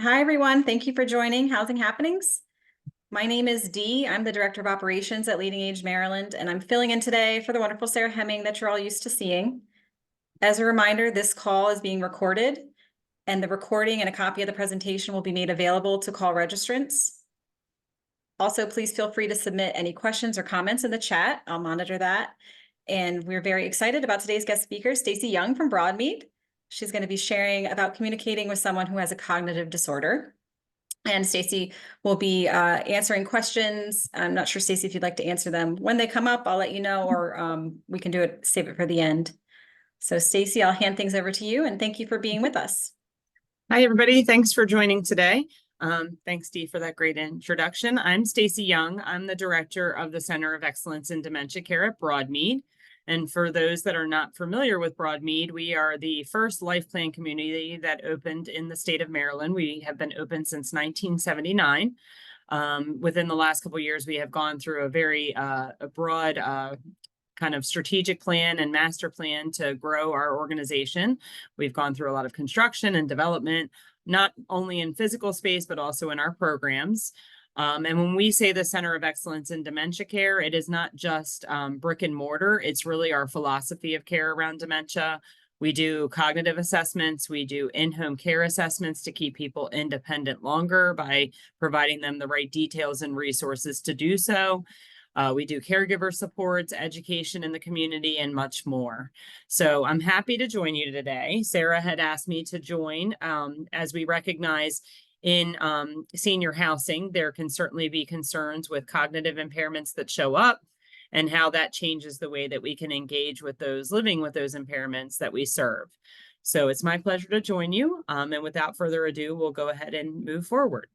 Hi, everyone. Thank you for joining Housing Happenings. My name is Dee. I'm the Director of Operations at Leading Age Maryland, and I'm filling in today for the wonderful Sarah Hemming that you're all used to seeing. As a reminder, this call is being recorded, and the recording and a copy of the presentation will be made available to call registrants. Also, please feel free to submit any questions or comments in the chat. I'll monitor that. And we're very excited about today's guest speaker, Stacey Young from Broadmead. She's going to be sharing about communicating with someone who has a cognitive disorder. And Stacey will be answering questions. I'm not sure, Stacey, if you'd like to answer them when they come up. I'll let you know, or we can save it for the end. So Stacey, I'll hand things over to you, and thank you for being with us. Hi, everybody. Thanks for joining today. Thanks, Dee, for that great introduction. I'm Stacey Young. I'm the director of the Center of Excellence in Dementia Care at Broadmead. And for those that are not familiar with Broadmead, we are the first life plan community that opened in the state of Maryland. We have been open since 1979. Within the last couple of years, we have gone through a very broad kind of strategic plan and master plan to grow our organization. We've gone through a lot of construction and development, not only in physical space, but also in our programs. And when we say the Center of Excellence in Dementia Care, it is not just brick and mortar. It's really our philosophy of care around dementia. We do cognitive assessments. We do in-home care assessments to keep people independent longer by providing them the right details and resources to do so. We do caregiver supports, education in the community, and much more. So I'm happy to join you today. Sarah had asked me to join as we recognize in senior housing, there can certainly be concerns with cognitive impairments that show up and how that changes the way that we can engage with those living with those impairments that we serve. So it's my pleasure to join you. And without further ado, we'll go ahead and move forward.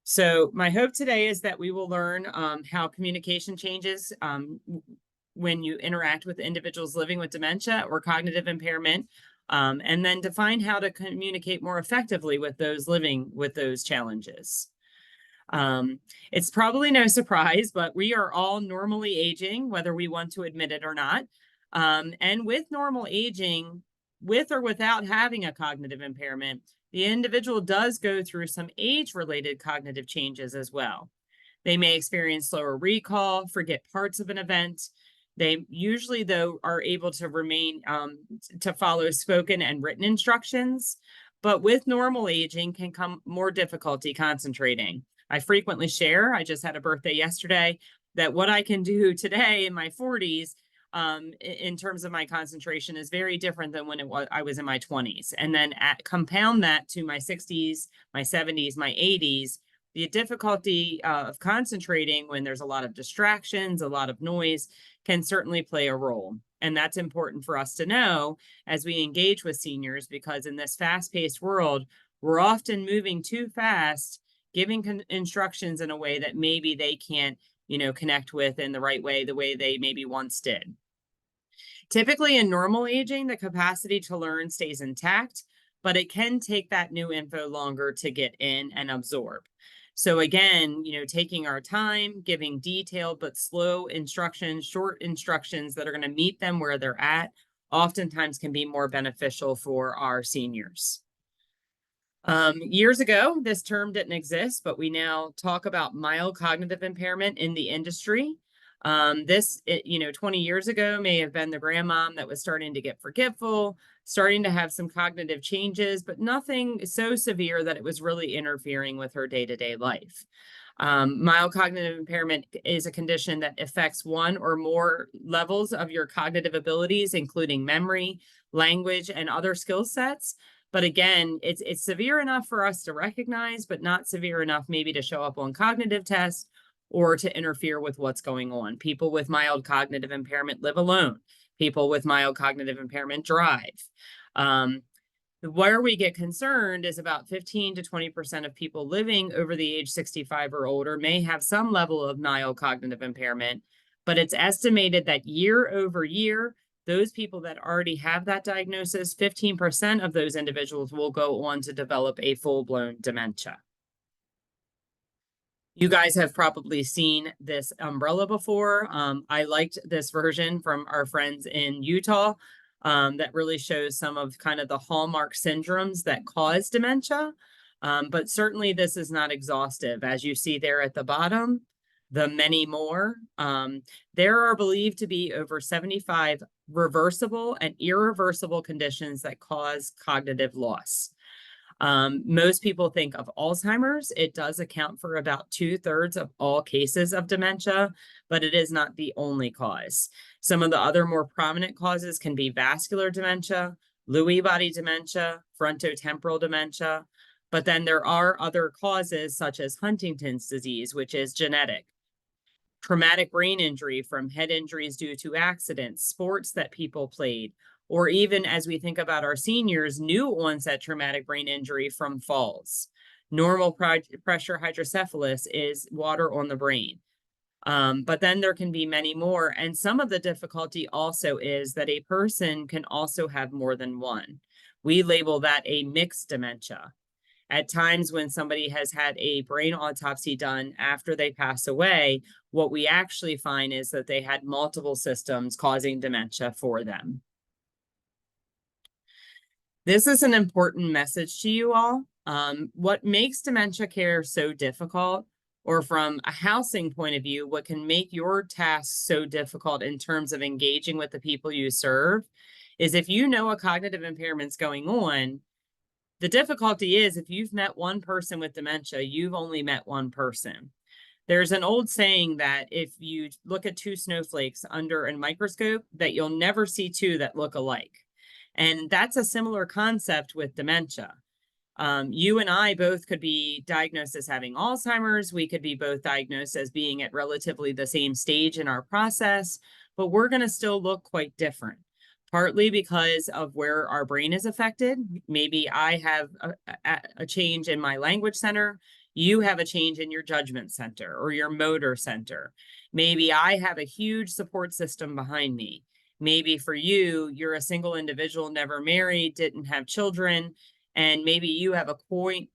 So my hope today is that we will learn how communication changes when you interact with individuals living with dementia or cognitive impairment, and then define how to communicate more effectively with those living with those challenges. It's probably no surprise, but we are all normally aging, whether we want to admit it or not. And with normal aging, with or without having a cognitive impairment, the individual does go through some age-related cognitive changes as well. They may experience slower recall, forget parts of an event. They usually, though, are able to remain to follow spoken and written instructions, but with normal aging can come more difficulty concentrating. I frequently share, I just had a birthday yesterday, that what I can do today in my 40s in terms of my concentration is very different than when I was in my 20s. And then compound that to my 60s, my 70s, my 80s, the difficulty of concentrating when there's a lot of distractions, a lot of noise can certainly play a role. And that's important for us to know as we engage with seniors, because in this fast-paced world, we're often moving too fast, giving instructions in a way that maybe they can't connect with in the right way, the way they maybe once did. Typically in normal aging, the capacity to learn stays intact, but it can take that new info longer to get in and absorb. So again, taking our time, giving detailed but slow instructions, short instructions that are going to meet them where they're at, oftentimes can be more beneficial for our seniors. Years ago, this term didn't exist, but we now talk about mild cognitive impairment in the industry. 20 years ago may have been the grandmom that was starting to get forgetful, starting to have some cognitive changes, but nothing so severe that it was really interfering with her day-to-day life. Mild cognitive impairment is a condition that affects one or more levels of your cognitive abilities, including memory, language, and other skill sets. But again, it's severe enough for us to recognize, but not severe enough maybe to show up on cognitive tests or to interfere with what's going on. People with mild cognitive impairment live alone. People with mild cognitive impairment drive. Where we get concerned is about 15 to 20% of people living over the age 65 or older may have some level of mild cognitive impairment, but it's estimated that year over year, those people that already have that diagnosis, 15% of those individuals will go on to develop a full-blown dementia. You guys have probably seen this umbrella before. I liked this version from our friends in Utah that really shows some of kind of the hallmark syndromes that cause dementia. But certainly this is not exhaustive. As you see there at the bottom, the many more, there are believed to be over 75 reversible and irreversible conditions that cause cognitive loss. Most people think of Alzheimer's. It does account for about 2/3 of all cases of dementia, but it is not the only cause. Some of the other more prominent causes can be vascular dementia, Lewy body dementia, frontotemporal dementia, but then there are other causes such as Huntington's disease, which is genetic, traumatic brain injury from head injuries due to accidents, sports that people played, or even as we think about our seniors, new onset traumatic brain injury from falls. Normal pressure hydrocephalus is water on the brain. But then there can be many more. And some of the difficulty also is that a person can also have more than one. We label that a mixed dementia. At times when somebody has had a brain autopsy done after they pass away, what we actually find is that they had multiple systems causing dementia for them. This is an important message to you all. What makes dementia care so difficult, or from a housing point of view, what can make your tasks so difficult in terms of engaging with the people you serve, is if you know a cognitive impairment's going on, the difficulty is if you've met one person with dementia, you've only met one person. There's an old saying that if you look at two snowflakes under a microscope, that you'll never see two that look alike. And that's a similar concept with dementia. You and I both could be diagnosed as having Alzheimer's. We could be both diagnosed as being at relatively the same stage in our process, but we're going to still look quite different. Partly because of where our brain is affected. Maybe I have a change in my language center. You have a change in your judgment center or your motor center. Maybe I have a huge support system behind me. Maybe for you, you're a single individual, never married, didn't have children, and maybe you have a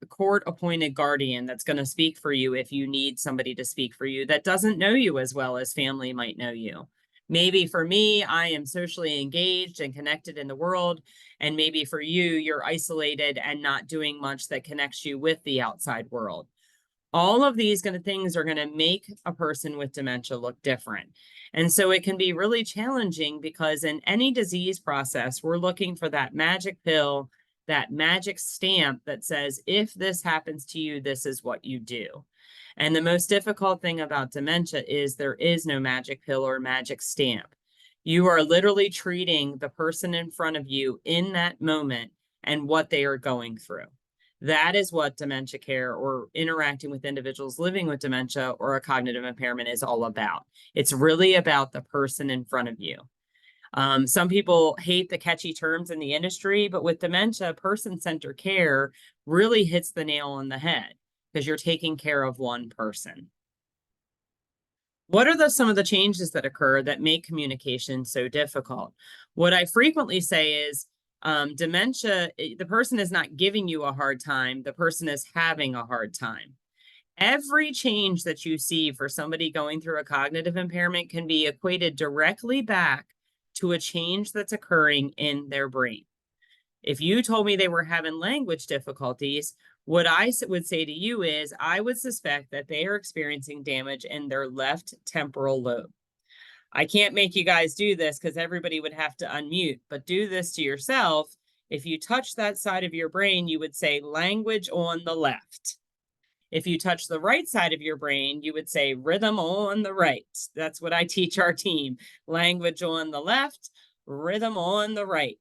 court-appointed guardian that's going to speak for you if you need somebody to speak for you that doesn't know you as well as family might know you. Maybe for me, I am socially engaged and connected in the world. And maybe for you, you're isolated and not doing much that connects you with the outside world. All of these things are going to make a person with dementia look different. And so it can be really challenging because in any disease process, we're looking for that magic pill, that magic stamp that says, if this happens to you, this is what you do. And the most difficult thing about dementia is there is no magic pill or magic stamp. You are literally treating the person in front of you in that moment and what they are going through. That is what dementia care or interacting with individuals living with dementia or a cognitive impairment is all about. It's really about the person in front of you. Some people hate the catchy terms in the industry, but with dementia, person-centered care really hits the nail on the head because you're taking care of one person. What are some of the changes that occur that make communication so difficult? What I frequently say is dementia, the person is not giving you a hard time, the person is having a hard time. Every change that you see for somebody going through a cognitive impairment can be equated directly back to a change that's occurring in their brain. If you told me they were having language difficulties, what I would say to you is I would suspect that they are experiencing damage in their left temporal lobe. I can't make you guys do this because everybody would have to unmute, but do this to yourself. If you touch that side of your brain, you would say language on the left. If you touch the right side of your brain, you would say rhythm on the right. That's what I teach our team. Language on the left, rhythm on the right.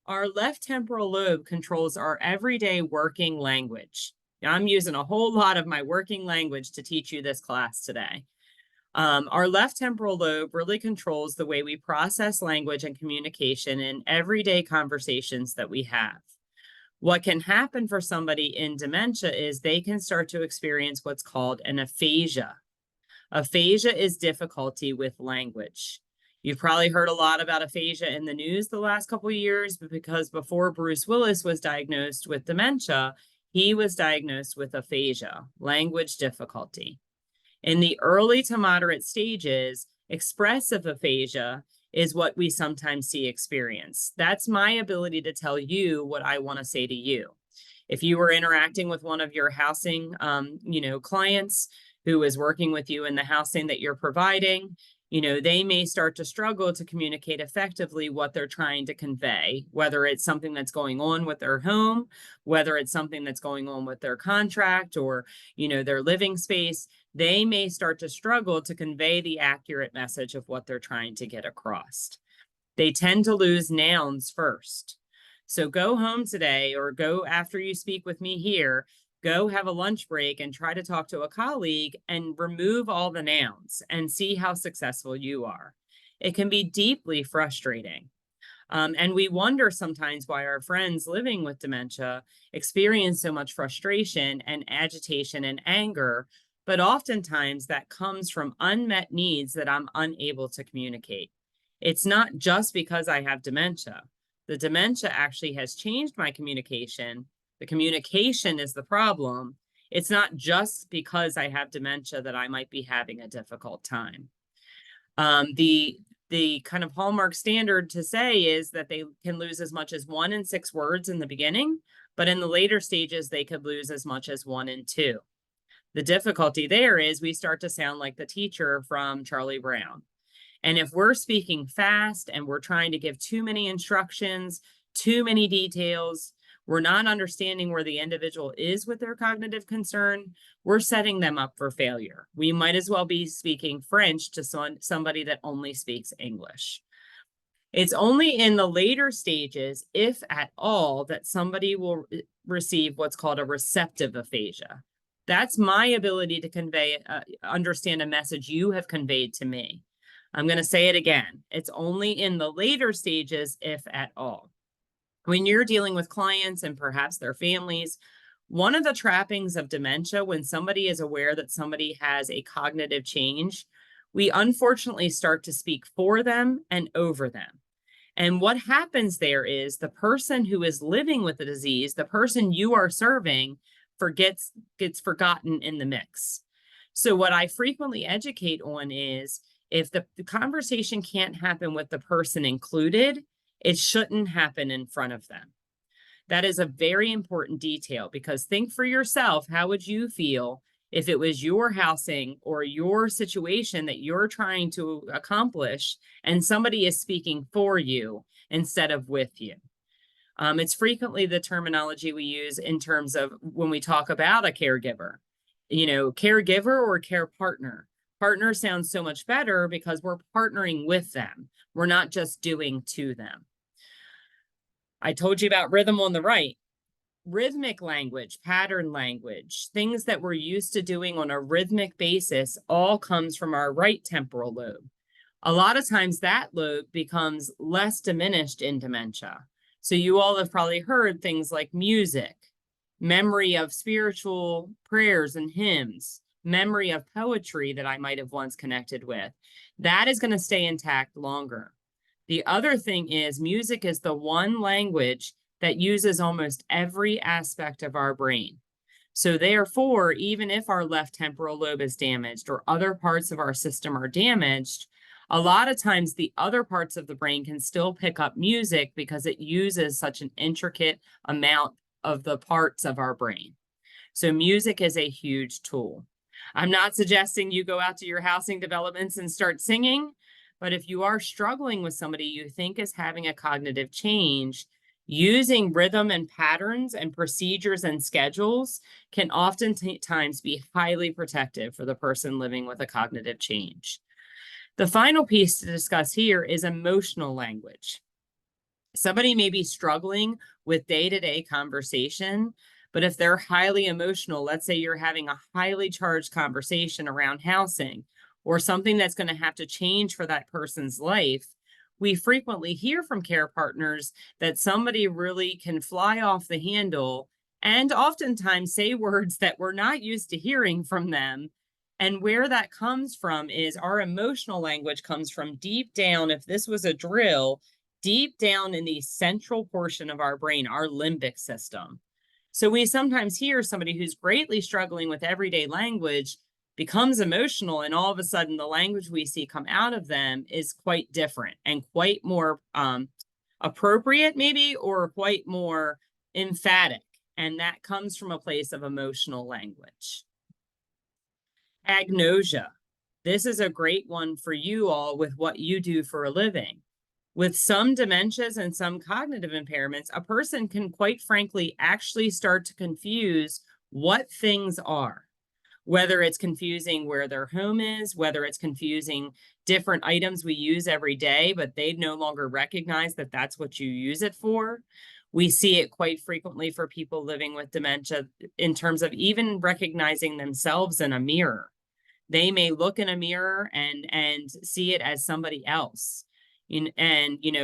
Our left temporal lobe controls our everyday working language. Now, I'm using a whole lot of my working language to teach you this class today. Our left temporal lobe really controls the way we process language and communication in everyday conversations that we have. What can happen for somebody in dementia is they can start to experience what's called an aphasia. Aphasia is difficulty with language. You've probably heard a lot about aphasia in the news the last couple of years, but because before Bruce Willis was diagnosed with dementia, he was diagnosed with aphasia, language difficulty. In the early to moderate stages, expressive aphasia is what we sometimes see experience. That's my ability to tell you what I want to say to you. If you were interacting with one of your housing, clients who is working with you in the housing that you're providing, they may start to struggle to communicate effectively what they're trying to convey, whether it's something that's going on with their home, whether it's something that's going on with their contract or, their living space. They may start to struggle to convey the accurate message of what they're trying to get across. They tend to lose nouns first. So go home today, or go after you speak with me here, go have a lunch break and try to talk to a colleague and remove all the nouns and see how successful you are. It can be deeply frustrating. And we wonder sometimes why our friends living with dementia experience so much frustration and agitation and anger, but oftentimes that comes from unmet needs that I'm unable to communicate. It's not just because I have dementia. The dementia actually has changed my communication. The communication is the problem. It's not just because I have dementia that I might be having a difficult time. The kind of hallmark standard to say is that they can lose as much as 1 in 6 words in the beginning, but in the later stages, they could lose as much as 1 in 2. The difficulty there is we start to sound like the teacher from Charlie Brown. And if we're speaking fast and we're trying to give too many instructions, too many details, we're not understanding where the individual is with their cognitive concern, we're setting them up for failure. We might as well be speaking French to somebody that only speaks English. It's only in the later stages, if at all, that somebody will receive what's called a receptive aphasia. That's my ability to convey, understand a message you have conveyed to me. I'm going to say it again. It's only in the later stages, if at all. When you're dealing with clients and perhaps their families, one of the trappings of dementia, when somebody is aware that somebody has a cognitive change, we unfortunately start to speak for them and over them. And what happens there is the person who is living with the disease, the person you are serving, gets forgotten in the mix. So what I frequently educate on is, if the conversation can't happen with the person included, it shouldn't happen in front of them. That is a very important detail, because think for yourself, how would you feel if it was your housing or your situation that you're trying to accomplish and somebody is speaking for you instead of with you? It's frequently the terminology we use in terms of when we talk about a caregiver, caregiver or care partner. Partner sounds so much better because we're partnering with them. We're not just doing to them. I told you about rhythm on the right. Rhythmic language, pattern language, things that we're used to doing on a rhythmic basis all comes from our right temporal lobe. A lot of times that lobe becomes less diminished in dementia. So you all have probably heard things like music, memory of spiritual prayers and hymns, memory of poetry that I might have once connected with. That is going to stay intact longer. The other thing is, music is the one language that uses almost every aspect of our brain. So therefore, even if our left temporal lobe is damaged or other parts of our system are damaged, a lot of times the other parts of the brain can still pick up music because it uses such an intricate amount of the parts of our brain. So music is a huge tool. I'm not suggesting you go out to your housing developments and start singing, but if you are struggling with somebody you think is having a cognitive change, using rhythm and patterns and procedures and schedules can oftentimes be highly protective for the person living with a cognitive change. The final piece to discuss here is emotional language. Somebody may be struggling with day-to-day conversation, but if they're highly emotional, let's say you're having a highly charged conversation around housing or something that's going to have to change for that person's life, we frequently hear from care partners that somebody really can fly off the handle and oftentimes say words that we're not used to hearing from them. And where that comes from is our emotional language comes from deep down. If this was a drill, deep down in the central portion of our brain, our limbic system. So we sometimes hear somebody who's greatly struggling with everyday language becomes emotional, and all of a sudden the language we see come out of them is quite different and quite more appropriate maybe, or quite more emphatic. And that comes from a place of emotional language. Agnosia. This is a great one for you all with what you do for a living. With some dementias and some cognitive impairments, a person can quite frankly actually start to confuse what things are. Whether it's confusing where their home is, whether it's confusing different items we use every day, but they no longer recognize that that's what you use it for. We see it quite frequently for people living with dementia in terms of even recognizing themselves in a mirror. They may look in a mirror and see it as somebody else. And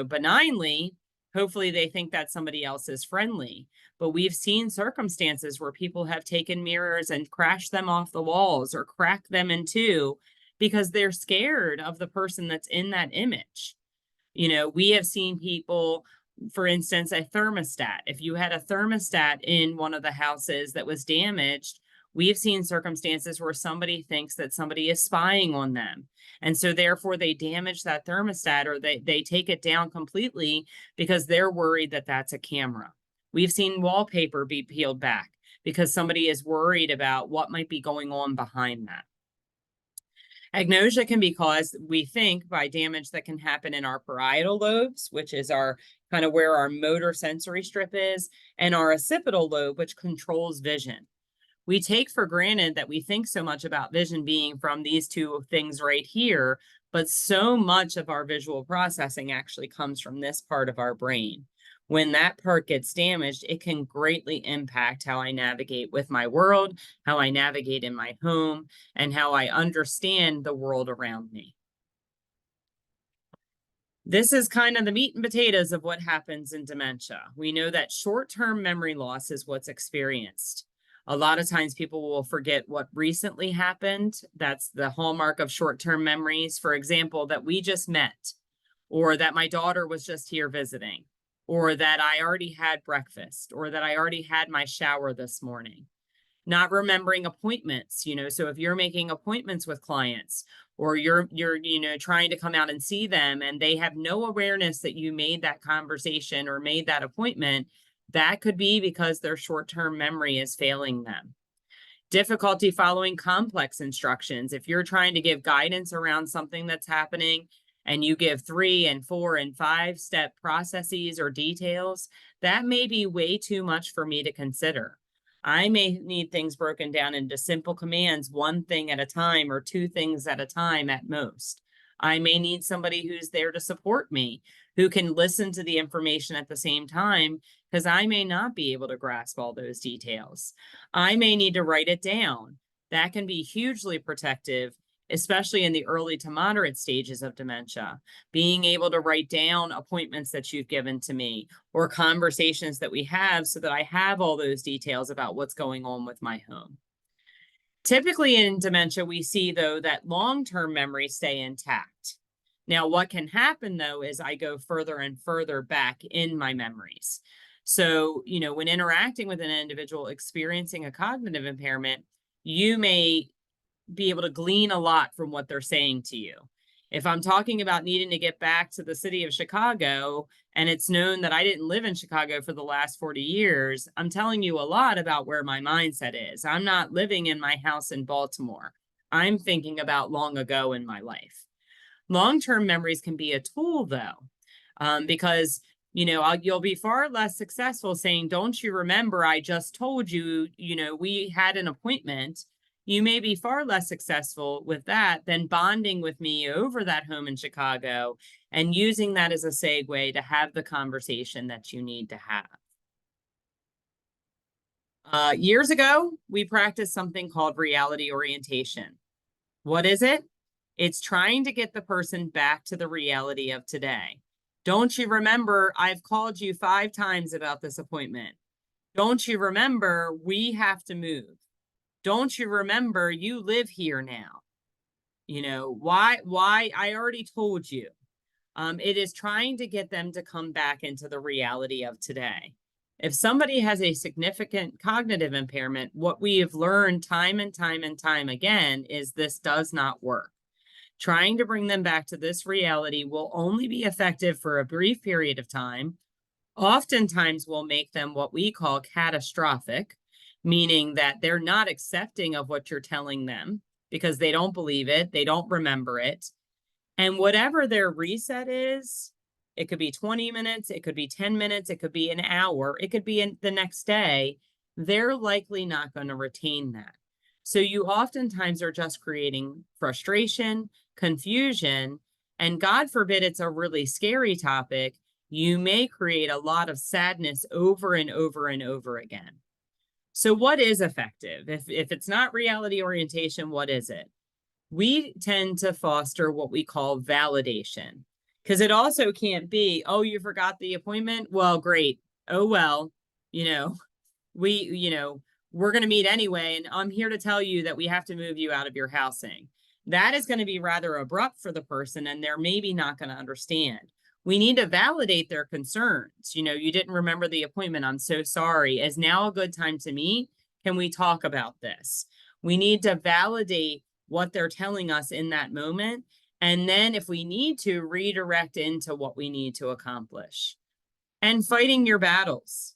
benignly, hopefully they think that somebody else is friendly. But we've seen circumstances where people have taken mirrors and crashed them off the walls or cracked them in two because they're scared of the person that's in that image. We have seen people, for instance, a thermostat. If you had a thermostat in one of the houses that was damaged, we've seen circumstances where somebody thinks that somebody is spying on them. And so therefore they damage that thermostat, or they take it down completely because they're worried that that's a camera. We've seen wallpaper be peeled back because somebody is worried about what might be going on behind that. Agnosia can be caused, we think, by damage that can happen in our parietal lobes, which is our kind of where our motor sensory strip is, and our occipital lobe, which controls vision. We take for granted that we think so much about vision being from these two things right here, but so much of our visual processing actually comes from this part of our brain. When that part gets damaged, it can greatly impact how I navigate with my world, how I navigate in my home, and how I understand the world around me. This is kind of the meat and potatoes of what happens in dementia. We know that short-term memory loss is what's experienced. A lot of times people will forget what recently happened. That's the hallmark of short-term memories. For example, that we just met, or that my daughter was just here visiting, or that I already had breakfast, or that I already had my shower this morning. Not remembering appointments, so if you're making appointments with clients, or you're trying to come out and see them and they have no awareness that you made that conversation or made that appointment, that could be because their short-term memory is failing them. Difficulty following complex instructions. If you're trying to give guidance around something that's happening and you give 3 and 4 and 5 step processes or details, that may be way too much for me to consider. I may need things broken down into simple commands, 1 thing at a time or 2 things at a time at most. I may need somebody who's there to support me, who can listen to the information at the same time, because I may not be able to grasp all those details. I may need to write it down. That can be hugely protective, especially in the early to moderate stages of dementia. Being able to write down appointments that you've given to me or conversations that we have so that I have all those details about what's going on with my home. Typically in dementia, we see, though, that long-term memories stay intact. Now, what can happen, though, is I go further and further back in my memories. So, when interacting with an individual experiencing a cognitive impairment, you may be able to glean a lot from what they're saying to you. If I'm talking about needing to get back to the city of Chicago, and it's known that I didn't live in Chicago for the last 40 years, I'm telling you a lot about where my mindset is. I'm not living in my house in Baltimore. I'm thinking about long ago in my life. Long-term memories can be a tool, though, because you'll be far less successful saying, "Don't you remember I just told you, we had an appointment." You may be far less successful with that than bonding with me over that home in Chicago and using that as a segue to have the conversation that you need to have. Years ago, we practiced something called reality orientation. What is it? It's trying to get the person back to the reality of today. Don't you remember I've called you 5 times about this appointment? Don't you remember we have to move? Don't you remember you live here now? Why I already told you. It is trying to get them to come back into the reality of today. If somebody has a significant cognitive impairment, what we have learned time and time and time again is this does not work. Trying to bring them back to this reality will only be effective for a brief period of time, Oftentimes we'll make them what we call catastrophic, meaning that they're not accepting of what you're telling them because they don't believe it, they don't remember it. And whatever their reset is, it could be 20 minutes, it could be 10 minutes, it could be an hour, it could be the next day. They're likely not going to retain that. So you oftentimes are just creating frustration, confusion, and God forbid it's a really scary topic, you may create a lot of sadness over and over and over again. So what is effective? If it's not reality orientation, what is it? We tend to foster what we call validation, because it also can't be, oh, you forgot the appointment. Well, great. Oh, well, we're going to meet anyway. And I'm here to tell you that we have to move you out of your housing. That is going to be rather abrupt for the person, and they're maybe not going to understand. We need to validate their concerns. You didn't remember the appointment. I'm so sorry. Is now a good time to meet? Can we talk about this? We need to validate what they're telling us in that moment. And then if we need to, redirect into what we need to accomplish. And fighting your battles.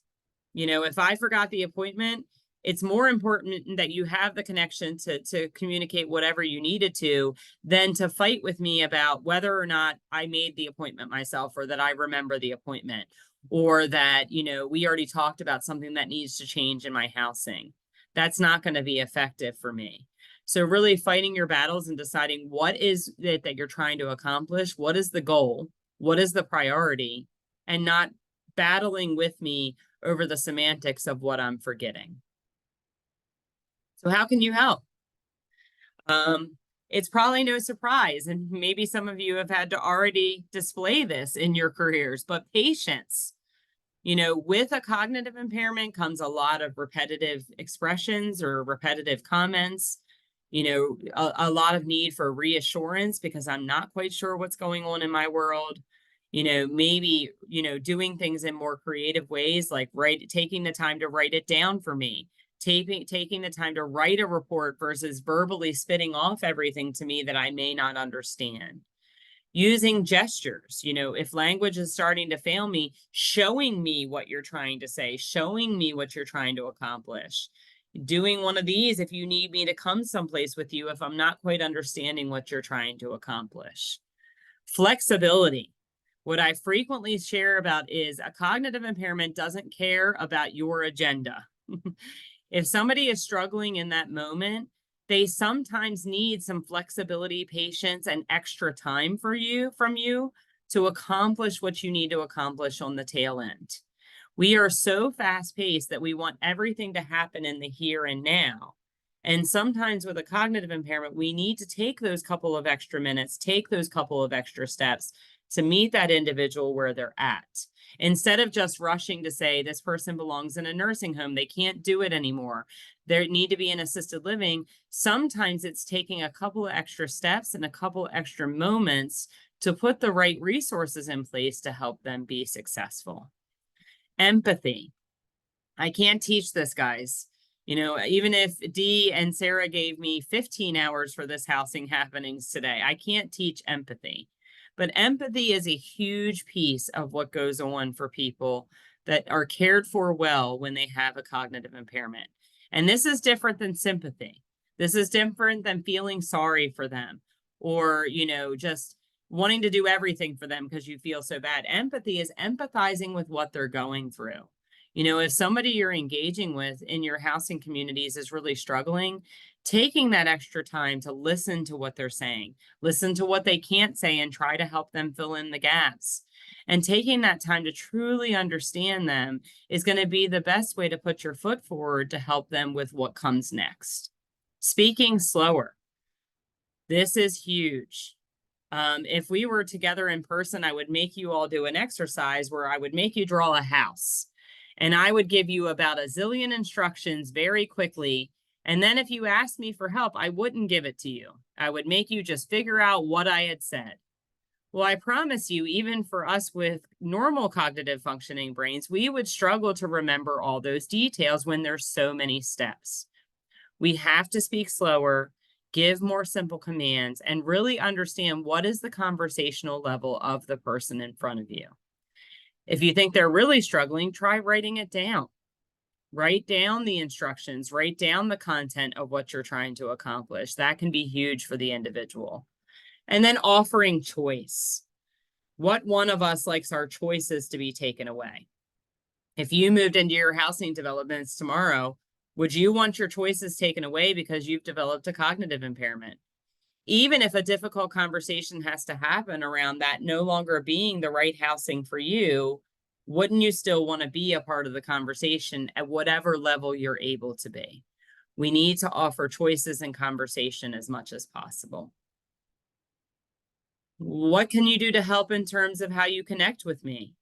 If I forgot the appointment, it's more important that you have the connection to communicate whatever you needed to than to fight with me about whether or not I made the appointment myself, or that I remember the appointment, or that, we already talked about something that needs to change in my housing. That's not going to be effective for me. So really fighting your battles and deciding what is it that you're trying to accomplish, what is the goal, what is the priority, and not battling with me over the semantics of what I'm forgetting. So how can you help? It's probably no surprise, and maybe some of you have had to already display this in your careers, but patience. With a cognitive impairment comes a lot of repetitive expressions or repetitive comments, a lot of need for reassurance because I'm not quite sure what's going on in my world. Maybe, doing things in more creative ways, like taking the time to write it down for me, taking the time to write a report versus verbally spitting off everything to me that I may not understand. Using gestures, if language is starting to fail me, showing me what you're trying to say, showing me what you're trying to accomplish. Doing one of these if you need me to come someplace with you if I'm not quite understanding what you're trying to accomplish. Flexibility. What I frequently share about is a cognitive impairment doesn't care about your agenda. If somebody is struggling in that moment, they sometimes need some flexibility, patience, and extra time from you to accomplish what you need to accomplish on the tail end. We are so fast-paced that we want everything to happen in the here and now. And sometimes with a cognitive impairment, we need to take those couple of extra minutes, take those couple of extra steps to meet that individual where they're at. Instead of just rushing to say, this person belongs in a nursing home, they can't do it anymore, they need to be in assisted living. Sometimes it's taking a couple of extra steps and a couple of extra moments to put the right resources in place to help them be successful. Empathy. I can't teach this, guys. Even if Dee and Sarah gave me 15 hours for this housing happenings today, I can't teach empathy. But empathy is a huge piece of what goes on for people that are cared for well when they have a cognitive impairment. And this is different than sympathy. This is different than feeling sorry for them or, just wanting to do everything for them because you feel so bad. Empathy is empathizing with what they're going through. If somebody you're engaging with in your housing communities is really struggling, taking that extra time to listen to what they're saying, listen to what they can't say and try to help them fill in the gaps. And taking that time to truly understand them is going to be the best way to put your foot forward to help them with what comes next. Speaking slower. This is huge. If we were together in person, I would make you all do an exercise where I would make you draw a house. And I would give you about a zillion instructions very quickly. And then if you asked me for help, I wouldn't give it to you. I would make you just figure out what I had said. Well, I promise you, even for us with normal cognitive functioning brains, we would struggle to remember all those details when there's so many steps. We have to speak slower, give more simple commands, and really understand what is the conversational level of the person in front of you. If you think they're really struggling, try writing it down. Write down the instructions, write down the content of what you're trying to accomplish. That can be huge for the individual. And then offering choice. What one of us likes our choices to be taken away? If you moved into your housing developments tomorrow, would you want your choices taken away because you've developed a cognitive impairment? Even if a difficult conversation has to happen around that no longer being the right housing for you, wouldn't you still want to be a part of the conversation at whatever level you're able to be? We need to offer choices and conversation as much as possible. What can you do to help in terms of how you connect with me?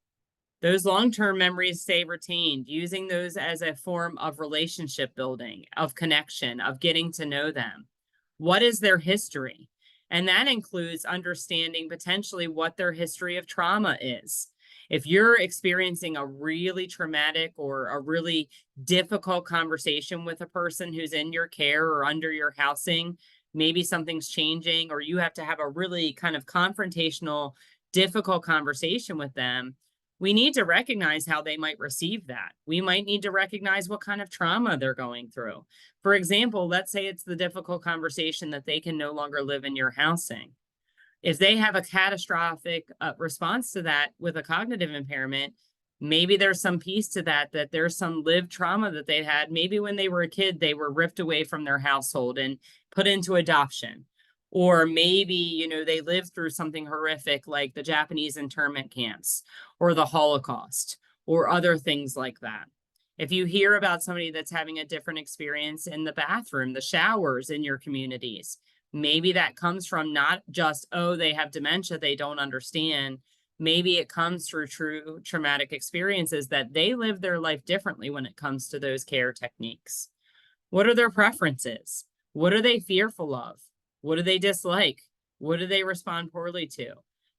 Those long-term memories stay retained, using those as a form of relationship building, of connection, of getting to know them. What is their history? And that includes understanding potentially what their history of trauma is. If you're experiencing a really traumatic or a really difficult conversation with a person who's in your care or under your housing, maybe something's changing, or you have to have a really kind of confrontational, difficult conversation with them, we need to recognize how they might receive that. We might need to recognize what kind of trauma they're going through. For example, let's say it's the difficult conversation that they can no longer live in your housing. If they have a catastrophic response to that with a cognitive impairment, maybe there's some piece to that, that there's some lived trauma that they had. Maybe when they were a kid, they were ripped away from their household and put into adoption. Or maybe, they lived through something horrific like the Japanese internment camps or the Holocaust or other things like that. If you hear about somebody that's having a different experience in the bathroom, the showers in your communities, maybe that comes from not just, oh, they have dementia, they don't understand. Maybe it comes through true traumatic experiences that they live their life differently when it comes to those care techniques. What are their preferences? What are they fearful of? What do they dislike? What do they respond poorly to?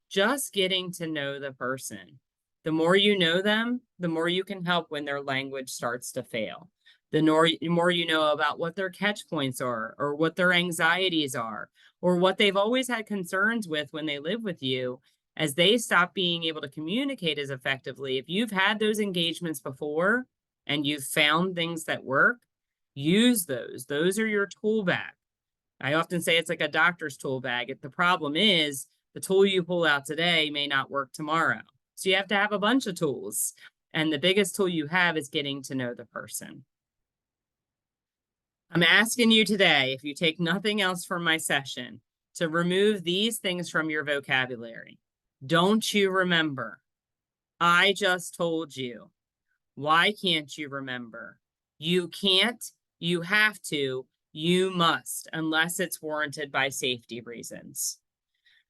Just getting to know the person. The more you know them, the more you can help when their language starts to fail. The more you know about what their catch points are, or what their anxieties are, or what they've always had concerns with when they live with you, as they stop being able to communicate as effectively. If you've had those engagements before and you've found things that work, use those. Those are your tool bag. I often say it's like a doctor's tool bag. If the problem is the tool you pull out today may not work tomorrow. So you have to have a bunch of tools. And the biggest tool you have is getting to know the person. I'm asking you today, if you take nothing else from my session, to remove these things from your vocabulary. Don't you remember? I just told you. Why can't you remember? You can't, you have to, you must, unless it's warranted by safety reasons.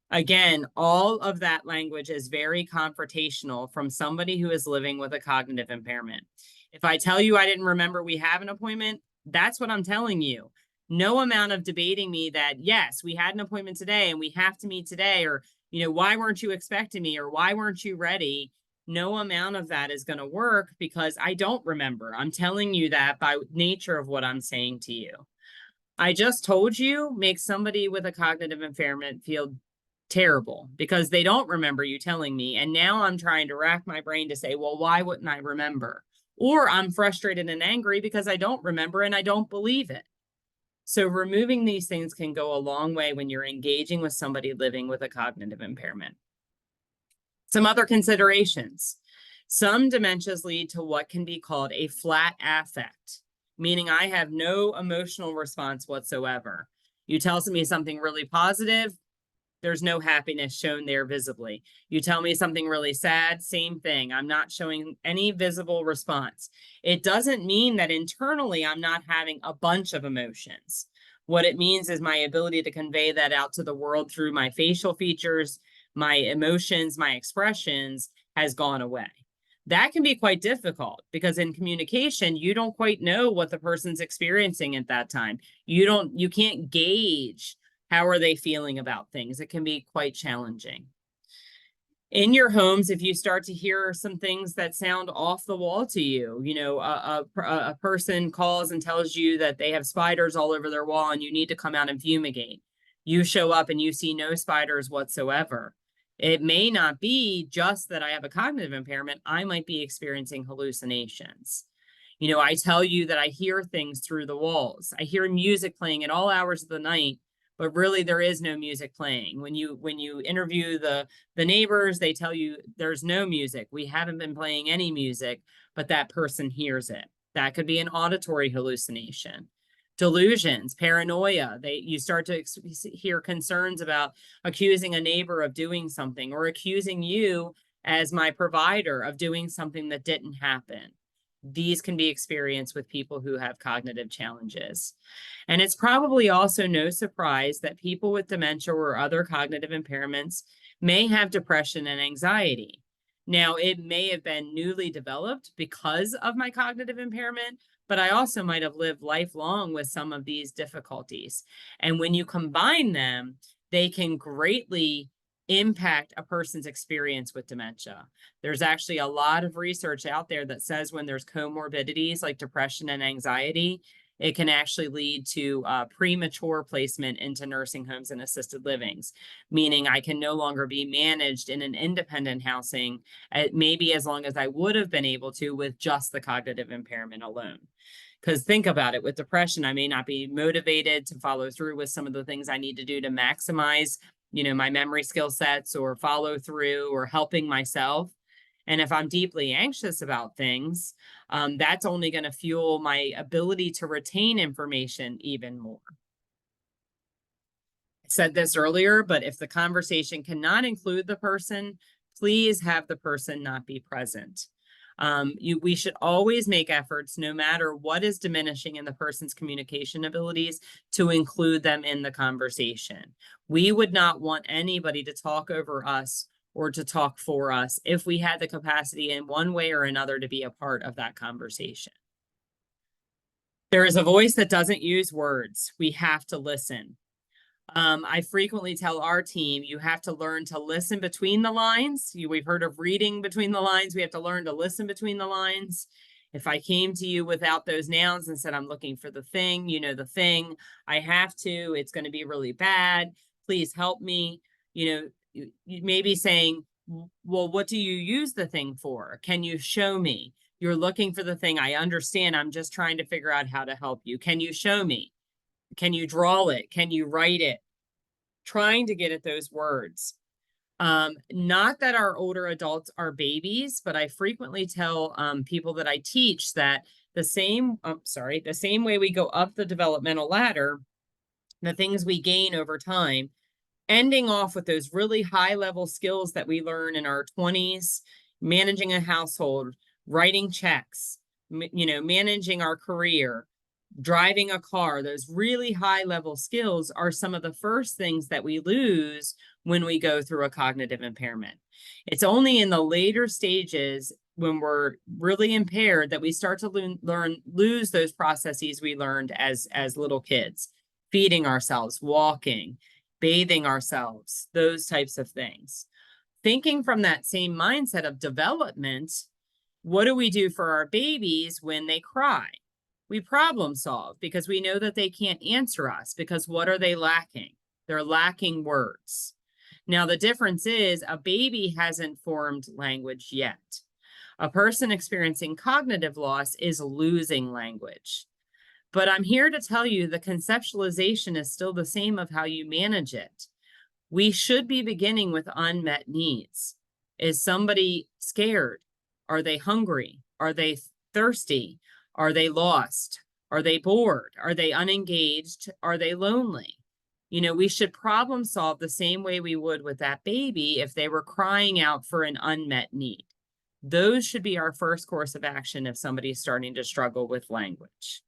Again, all of that language is very confrontational from somebody who is living with a cognitive impairment. If I tell you I didn't remember we have an appointment, that's what I'm telling you. No amount of debating me that, yes, we had an appointment today and we have to meet today, or, why weren't you expecting me, or why weren't you ready? No amount of that is going to work because I don't remember. I'm telling you that by nature of what I'm saying to you. I just told you makes somebody with a cognitive impairment feel terrible because they don't remember you telling me. And now I'm trying to rack my brain to say, well, why wouldn't I remember? Or I'm frustrated and angry because I don't remember and I don't believe it. So removing these things can go a long way when you're engaging with somebody living with a cognitive impairment. Some other considerations. Some dementias lead to what can be called a flat affect, meaning I have no emotional response whatsoever. You tell me something really positive, there's no happiness shown there visibly. You tell me something really sad, same thing. I'm not showing any visible response. It doesn't mean that internally I'm not having a bunch of emotions. What it means is my ability to convey that out to the world through my facial features, my emotions, my expressions has gone away. That can be quite difficult because in communication, you don't quite know what the person's experiencing at that time. You can't gauge how are they feeling about things. It can be quite challenging. In your homes, if you start to hear some things that sound off the wall to you, a person calls and tells you that they have spiders all over their wall and you need to come out and fumigate. You show up and you see no spiders whatsoever. It may not be just that I have a cognitive impairment. I might be experiencing hallucinations. I tell you that I hear things through the walls. I hear music playing at all hours of the night, but really there is no music playing. When you interview the neighbors, they tell you there's no music. We haven't been playing any music, but that person hears it. That could be an auditory hallucination. Delusions, paranoia. You start to hear concerns about accusing a neighbor of doing something, or accusing you as my provider of doing something that didn't happen. These can be experienced with people who have cognitive challenges. And it's probably also no surprise that people with dementia or other cognitive impairments may have depression and anxiety. Now, it may have been newly developed because of my cognitive impairment, but I also might have lived lifelong with some of these difficulties. And when you combine them, they can greatly impact a person's experience with dementia. There's actually a lot of research out there that says when there's comorbidities like depression and anxiety, it can actually lead to premature placement into nursing homes and assisted livings, meaning I can no longer be managed in an independent housing, maybe as long as I would have been able to with just the cognitive impairment alone. Because think about it, with depression, I may not be motivated to follow through with some of the things I need to do to maximize, my memory skill sets, or follow through, or helping myself. And if I'm deeply anxious about things, that's only going to fuel my ability to retain information even more. I said this earlier, but if the conversation cannot include the person, please have the person not be present. We should always make efforts, no matter what is diminishing in the person's communication abilities, to include them in the conversation. We would not want anybody to talk over us or to talk for us if we had the capacity in one way or another to be a part of that conversation. There is a voice that doesn't use words. We have to listen. I frequently tell our team, you have to learn to listen between the lines. We've heard of reading between the lines. We have to learn to listen between the lines. If I came to you without those nouns and said, I'm looking for the thing, the thing, I have to, it's going to be really bad. Please help me. You may be saying, well, what do you use the thing for? Can you show me? You're looking for the thing. I understand. I'm just trying to figure out how to help you. Can you show me? Can you draw it? Can you write it? Trying to get at those words. Not that our older adults are babies, but I frequently tell people that I teach that the same way we go up the developmental ladder, the things we gain over time, ending off with those really high level skills that we learn in our 20s, managing a household, writing checks, managing our career, driving a car, those really high level skills are some of the first things that we lose when we go through a cognitive impairment. It's only in the later stages, when we're really impaired, that we start to lose those processes we learned as little kids, feeding ourselves, walking, bathing ourselves, those types of things. Thinking from that same mindset of development, what do we do for our babies when they cry? We problem solve, because we know that they can't answer us, because what are they lacking? They're lacking words. Now, the difference is a baby hasn't formed language yet. A person experiencing cognitive loss is losing language. But I'm here to tell you the conceptualization is still the same of how you manage it. We should be beginning with unmet needs. Is somebody scared? Are they hungry? Are they thirsty? Are they lost? Are they bored? Are they unengaged? Are they lonely? We should problem solve the same way we would with that baby if they were crying out for an unmet need. Those should be our first course of action if somebody's starting to struggle with language.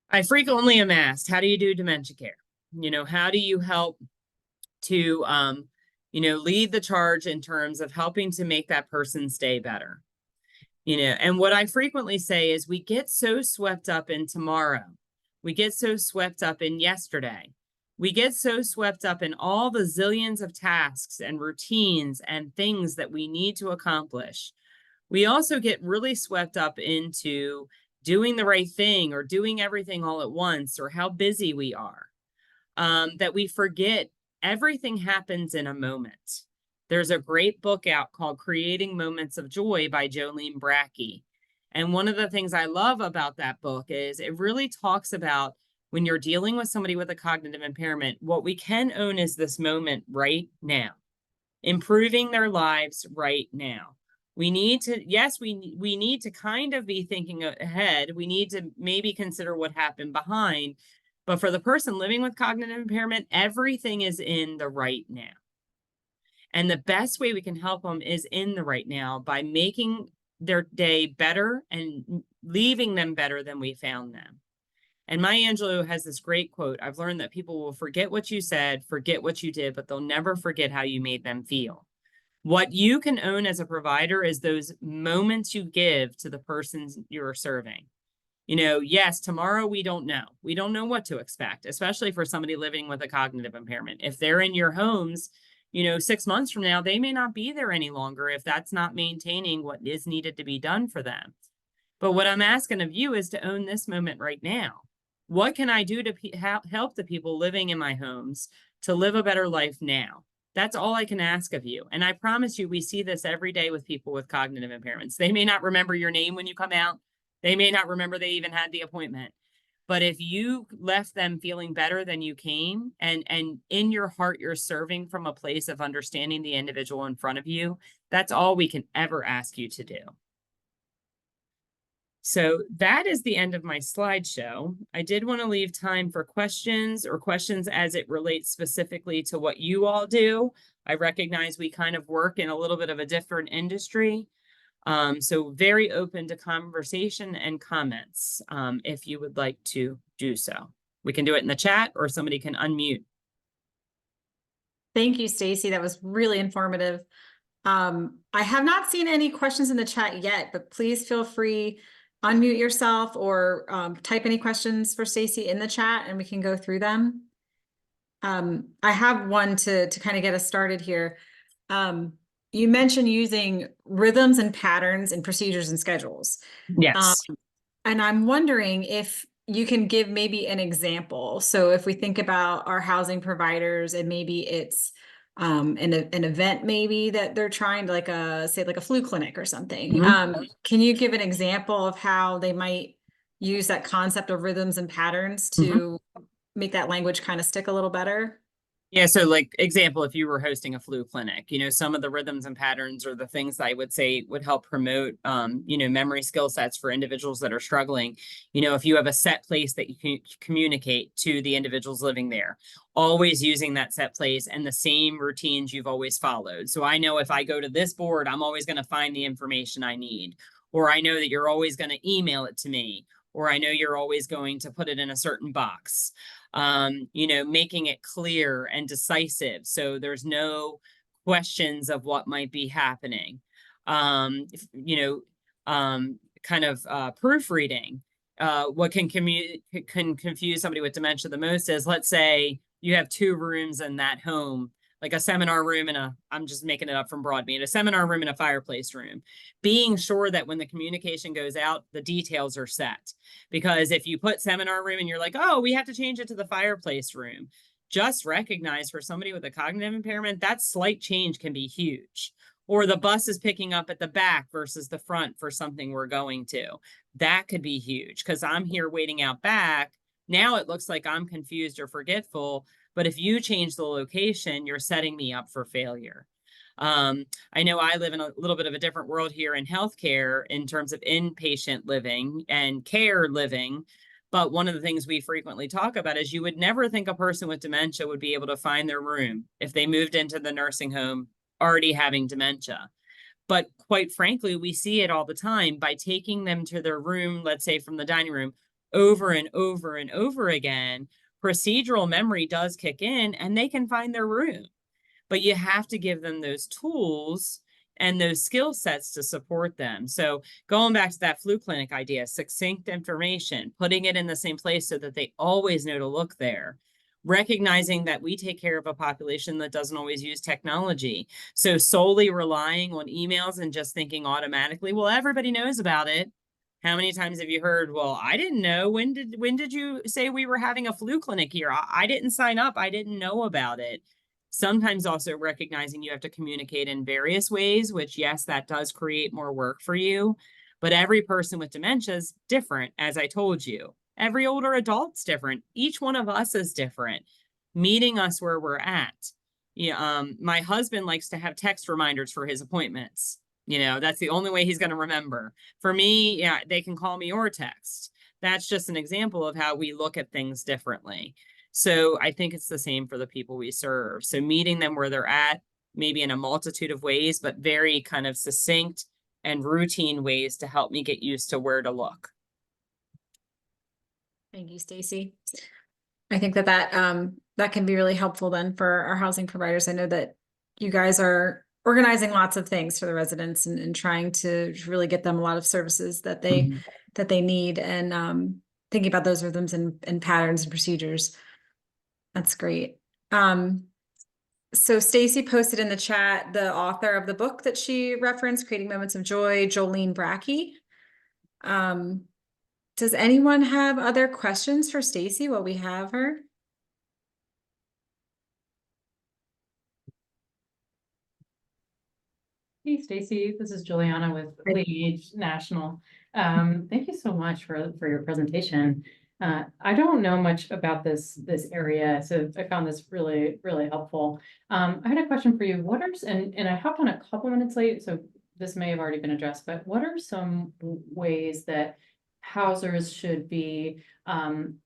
I frequently am asked, how do you do dementia care? How do you help to, lead the charge in terms of helping to make that person stay better? And what I frequently say is we get so swept up in tomorrow. We get so swept up in yesterday. We get so swept up in all the zillions of tasks and routines and things that we need to accomplish. We also get really swept up into doing the right thing or doing everything all at once, or how busy we are, that we forget everything happens in a moment. There's a great book out called Creating Moments of Joy by Jolene Brackey. And one of the things I love about that book is it really talks about when you're dealing with somebody with a cognitive impairment, what we can own is this moment right now, improving their lives right now. We need to, yes, we need to kind of be thinking ahead. We need to maybe consider what happened behind. But for the person living with cognitive impairment, everything is in the right now. And the best way we can help them is in the right now by making their day better and leaving them better than we found them. And Maya Angelou has this great quote. I've learned that people will forget what you said, forget what you did, but they'll never forget how you made them feel. What you can own as a provider is those moments you give to the persons you're serving. You know, yes, tomorrow we don't know. We don't know what to expect, especially for somebody living with a cognitive impairment. If they're in your homes, you know, 6 months from now, they may not be there any longer if that's not maintaining what is needed to be done for them. But what I'm asking of you is to own this moment right now. What can I do to help the people living in my homes to live a better life now? That's all I can ask of you. And I promise you, we see this every day with people with cognitive impairments. They may not remember your name when you come out. They may not remember they even had the appointment. But if you left them feeling better than you came, and in your heart, you're serving from a place of understanding the individual in front of you, that's all we can ever ask you to do. So that is the end of my slideshow. I did want to leave time for questions or questions as it relates specifically to what you all do. I recognize we kind of work in a little bit of a different industry. So very open to conversation and comments if you would like to do so. We can do it in the chat or somebody can unmute. Thank you, Stacey. That was really informative. I have not seen any questions in the chat yet, but please feel free, unmute yourself or type any questions for Stacey in the chat and we can go through them. I have one to kind of get us started here. You mentioned using rhythms and patterns and procedures and schedules. Yes. And I'm wondering if you can give maybe an example. So if we think about our housing providers and maybe it's an event maybe that they're trying to say like a flu clinic or something. Can you give an example of how they might use that concept of rhythms and patterns to make that language kind of stick a little better? Yeah, so like example, if you were hosting a flu clinic, you know, some of the rhythms and patterns are the things I would say would help promote, you know, memory skill sets for individuals that are struggling. You know, if you have a set place that you can communicate to the individuals living there, always using that set place and the same routines you've always followed. So I know if I go to this board, I'm always going to find the information I need, or I know that you're always going to email it to me, or I know you're always going to put it in a certain box. You know, making it clear and decisive so there's no questions of what might be happening. You know, kind of proofreading. What can confuse somebody with dementia the most is, let's say you have 2 rooms in that home, like a seminar room and I'm just making it up from Broadmead, a seminar room and a fireplace room. Being sure that when the communication goes out, the details are set. Because if you put seminar room and you're like, oh, we have to change it to the fireplace room, just recognize for somebody with a cognitive impairment, that slight change can be huge. Or the bus is picking up at the back versus the front for something we're going to. That could be huge because I'm here waiting out back. Now it looks like I'm confused or forgetful. But if you change the location, you're setting me up for failure. I know I live in a little bit of a different world here in healthcare in terms of inpatient living and care living. But one of the things we frequently talk about is you would never think a person with dementia would be able to find their room if they moved into the nursing home already having dementia. But quite frankly, we see it all the time by taking them to their room, let's say from the dining room, over and over and over again. Procedural memory does kick in and they can find their room. But you have to give them those tools and those skill sets to support them. So going back to that flu clinic idea, succinct information, putting it in the same place so that they always know to look there. Recognizing that we take care of a population that doesn't always use technology. So solely relying on emails and just thinking automatically, well, everybody knows about it. How many times have you heard, well, I didn't know. When did you say we were having a flu clinic here? I didn't sign up. I didn't know about it. Sometimes also recognizing you have to communicate in various ways, which yes, that does create more work for you. But every person with dementia is different, as I told you. Every older adult's different. Each one of us is different. Meeting us where we're at. Yeah, my husband likes to have text reminders for his appointments. That's the only way he's going to remember. For me, yeah, they can call me or text. That's just an example of how we look at things differently. So I think it's the same for the people we serve. So meeting them where they're at, maybe in a multitude of ways, but very kind of succinct and routine ways to help me get used to where to look. Thank you, Stacey. I think that can be really helpful then for our housing providers. I know that you guys are organizing lots of things for the residents and trying to really get them a lot of services that they need, and thinking about those rhythms and patterns and procedures. That's great. So Stacey posted in the chat the author of the book that she referenced, Creating Moments of Joy, Jolene Brackey. Does anyone have other questions for Stacey while we have her? Hey, Stacey, this is Juliana with Leading Age National. Thank you so much for your presentation. I don't know much about this area, so I found this really, really helpful. I had a question for you. And I hopped on a couple minutes late, so this may have already been addressed, but what are some ways that housers should be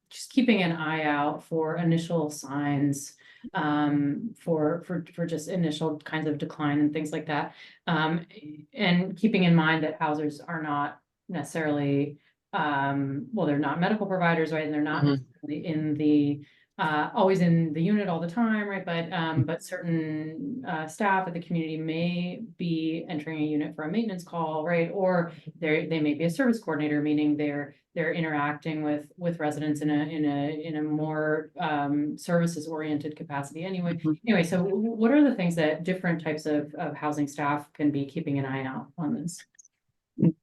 just keeping an eye out for initial signs for just initial kinds of decline and things like that, and keeping in mind that housers are not necessarily well, they're not medical providers, right, and they're not necessarily in the always in the unit all the time, right, but certain staff at the community may be entering a unit for a maintenance call, right, or they may be a service coordinator, meaning they're interacting with residents in a more services oriented capacity anyway. So what are the things that different types of housing staff can be keeping an eye out on this?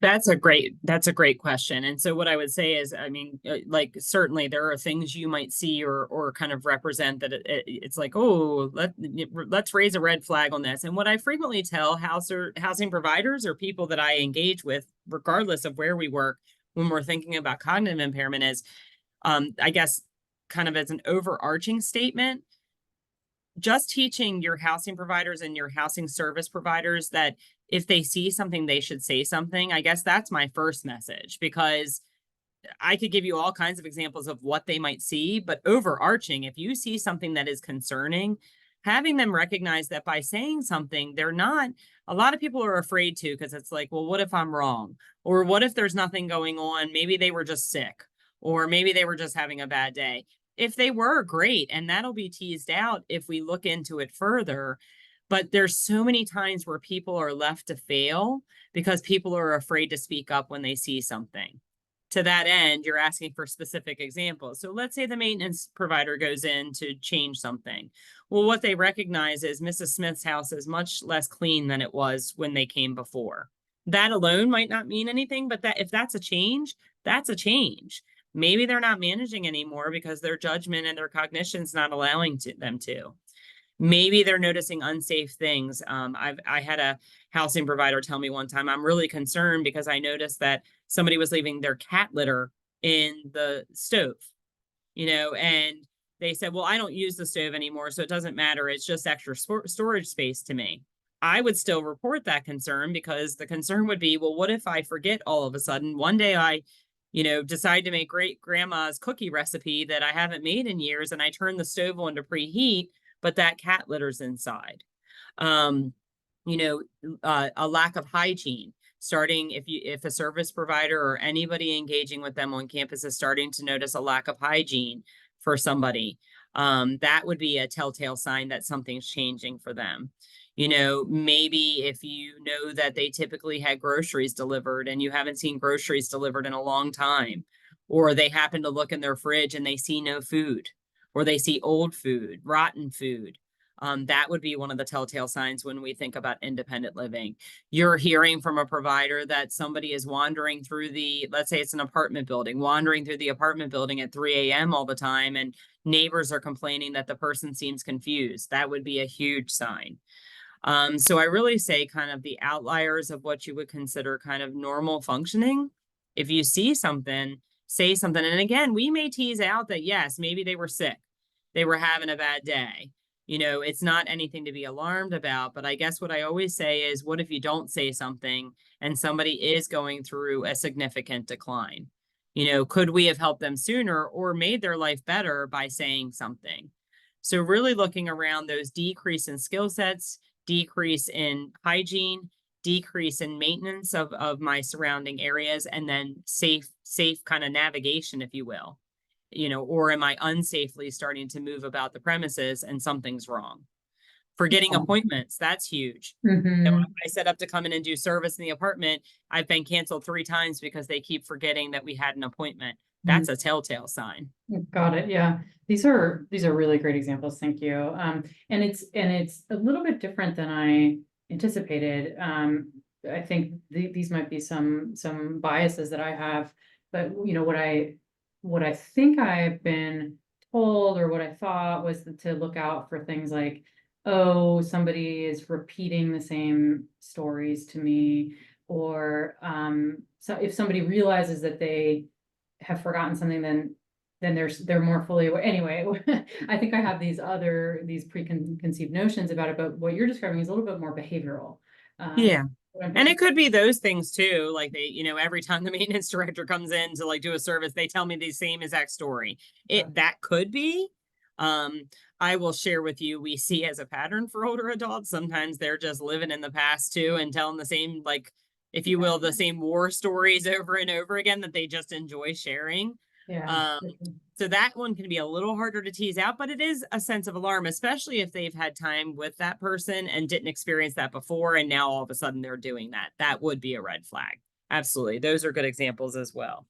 That's a great question. And so what I would say is, I mean, like, certainly there are things you might see or kind of represent that it's like, oh, let's raise a red flag on this. And what I frequently tell housing providers or people that I engage with, regardless of where we work, when we're thinking about cognitive impairment is, I guess, kind of as an overarching statement, just teaching your housing providers and your housing service providers that if they see something, they should say something. I guess that's my first message, because I could give you all kinds of examples of what they might see, but overarching, if you see something that is concerning, having them recognize that by saying something, a lot of people are afraid to, because it's like, well, what if I'm wrong? Or what if there's nothing going on? Maybe they were just sick, or maybe they were just having a bad day. If they were, great, and that'll be teased out if we look into it further. But there's so many times where people are left to fail because people are afraid to speak up when they see something. To that end, you're asking for specific examples. So let's say the maintenance provider goes in to change something. Well, what they recognize is Mrs. Smith's house is much less clean than it was when they came before. That alone might not mean anything, but if that's a change, that's a change. Maybe they're not managing anymore because their judgment and their cognition's not allowing them to. Maybe they're noticing unsafe things. I had a housing provider tell me one time, I'm really concerned because I noticed that somebody was leaving their cat litter in the stove, and they said, well, I don't use the stove anymore, so it doesn't matter. It's just extra storage space to me. I would still report that concern, because the concern would be, well, what if I forget all of a sudden? One day I decide to make great grandma's cookie recipe that I haven't made in years, and I turn the stove on to preheat, but that cat litter's inside. A lack of hygiene. Starting, if a service provider or anybody engaging with them on campus is starting to notice a lack of hygiene for somebody, that would be a telltale sign that something's changing for them. Maybe if you know that they typically had groceries delivered and you haven't seen groceries delivered in a long time, or they happen to look in their fridge and they see no food, or they see old food, rotten food. That would be one of the telltale signs when we think about independent living. You're hearing from a provider that somebody is wandering through let's say it's an apartment building, wandering through the apartment building at 3 a.m. all the time, and neighbors are complaining that the person seems confused. That would be a huge sign. So I really say kind of the outliers of what you would consider kind of normal functioning. If you see something, say something. And again, we may tease out that, yes, maybe they were sick. They were having a bad day. It's not anything to be alarmed about. But I guess what I always say is, what if you don't say something and somebody is going through a significant decline? Could we have helped them sooner or made their life better by saying something? So really looking around those decrease in skill sets, decrease in hygiene, decrease in maintenance of my surrounding areas, and then safe kind of navigation, if you will. Or am I unsafely starting to move about the premises and something's wrong? Forgetting appointments, that's huge. Mhm. I set up to come in and do service in the apartment. I've been canceled 3 times because they keep forgetting that we had an appointment. That's a telltale sign. Got it. Yeah. These are really great examples. Thank you. And it's a little bit different than I anticipated. I think these might be some biases that I have, but what I think I've been told, or what I thought, was to look out for things like, oh, somebody is repeating the same stories to me, or so if somebody realizes that they have forgotten something, then they're more fully aware. Anyway, I think I have these preconceived notions about it, but what you're describing is a little bit more behavioral. Yeah. What I'm And picking- it could be those things too. Like every time the maintenance director comes in to do a service, they tell me the same exact story. That could be. I will share with you, we see as a pattern for older adults, sometimes they're just living in the past too and telling the same, if you will, the same war stories over and over again that they just enjoy sharing. Yeah. So that one can be a little harder to tease out, but it is a sense of alarm, especially if they've had time with that person and didn't experience that before. And now all of a sudden they're doing that. That would be a red flag. Absolutely. Those are good examples as well.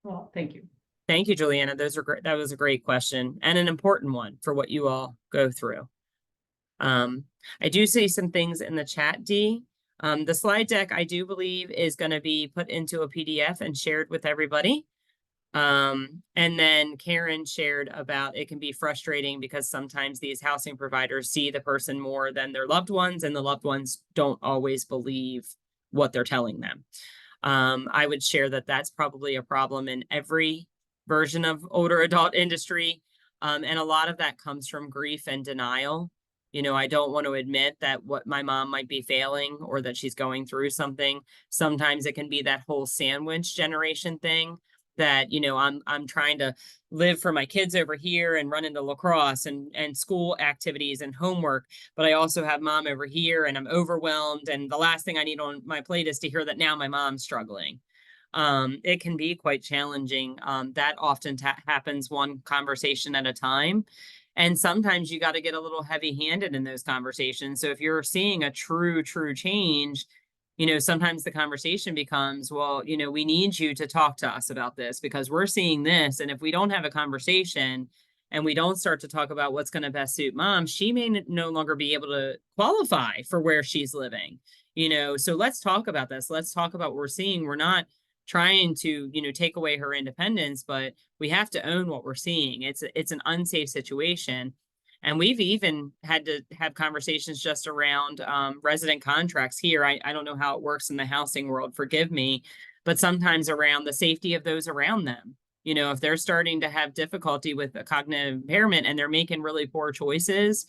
Well, thank you. Thank you, Juliana. Those are great. That was a great question and an important one for what you all go through. I do see some things in the chat, Dee. The slide deck, I do believe, is going to be put into a PDF and shared with everybody. And then Karen shared about it can be frustrating because sometimes these housing providers see the person more than their loved ones, and the loved ones don't always believe what they're telling them. I would share that that's probably a problem in every version of older adult industry. And a lot of that comes from grief and denial. I don't want to admit that what my mom might be failing or that she's going through something. Sometimes it can be that whole sandwich generation thing that, I'm trying to live for my kids over here and run into lacrosse and school activities and homework, but I also have mom over here and I'm overwhelmed. And the last thing I need on my plate is to hear that now my mom's struggling. It can be quite challenging. That often happens one conversation at a time. And sometimes you got to get a little heavy-handed in those conversations. So if you're seeing a true change, sometimes the conversation becomes, well, we need you to talk to us about this because we're seeing this. And if we don't have a conversation and we don't start to talk about what's going to best suit mom, she may no longer be able to qualify for where she's living. So let's talk about this. Let's talk about what we're seeing. We're not trying to, take away her independence, but we have to own what we're seeing. It's an unsafe situation. And we've even had to have conversations just around resident contracts here. I don't know how it works in the housing world, forgive me, but sometimes around the safety of those around them. If they're starting to have difficulty with a cognitive impairment and they're making really poor choices,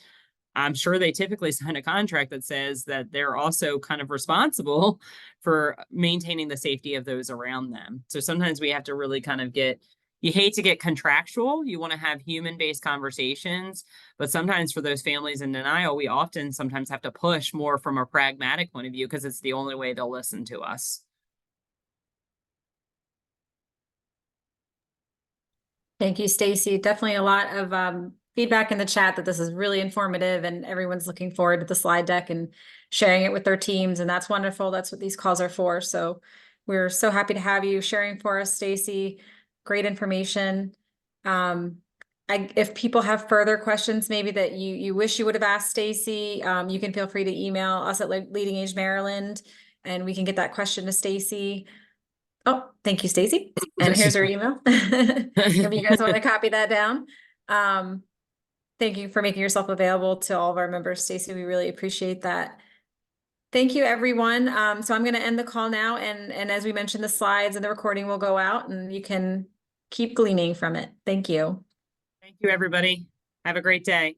I'm sure they typically sign a contract that says that they're also kind of responsible for maintaining the safety of those around them. So sometimes we have to really kind of you hate to get contractual. You want to have human-based conversations, but sometimes for those families in denial, we often sometimes have to push more from a pragmatic point of view because it's the only way they'll listen to us. Thank you, Stacey. Definitely a lot of feedback in the chat that this is really informative and everyone's looking forward to the slide deck and sharing it with their teams. And that's wonderful. That's what these calls are for. So we're so happy to have you sharing for us, Stacey. Great information. if people have further questions, maybe that you wish you would have asked Stacey, you can feel free to email us at Leading Age Maryland, and we can get that question to Stacey. Oh, thank you, Stacey. And here's her email. If you guys want to copy that down. Thank you for making yourself available to all of our members, Stacey. We really appreciate that. Thank you, everyone. So I'm going to end the call now. And as we mentioned, the slides and the recording will go out and you can keep gleaning from it. Thank you. Thank you, everybody. Have a great day.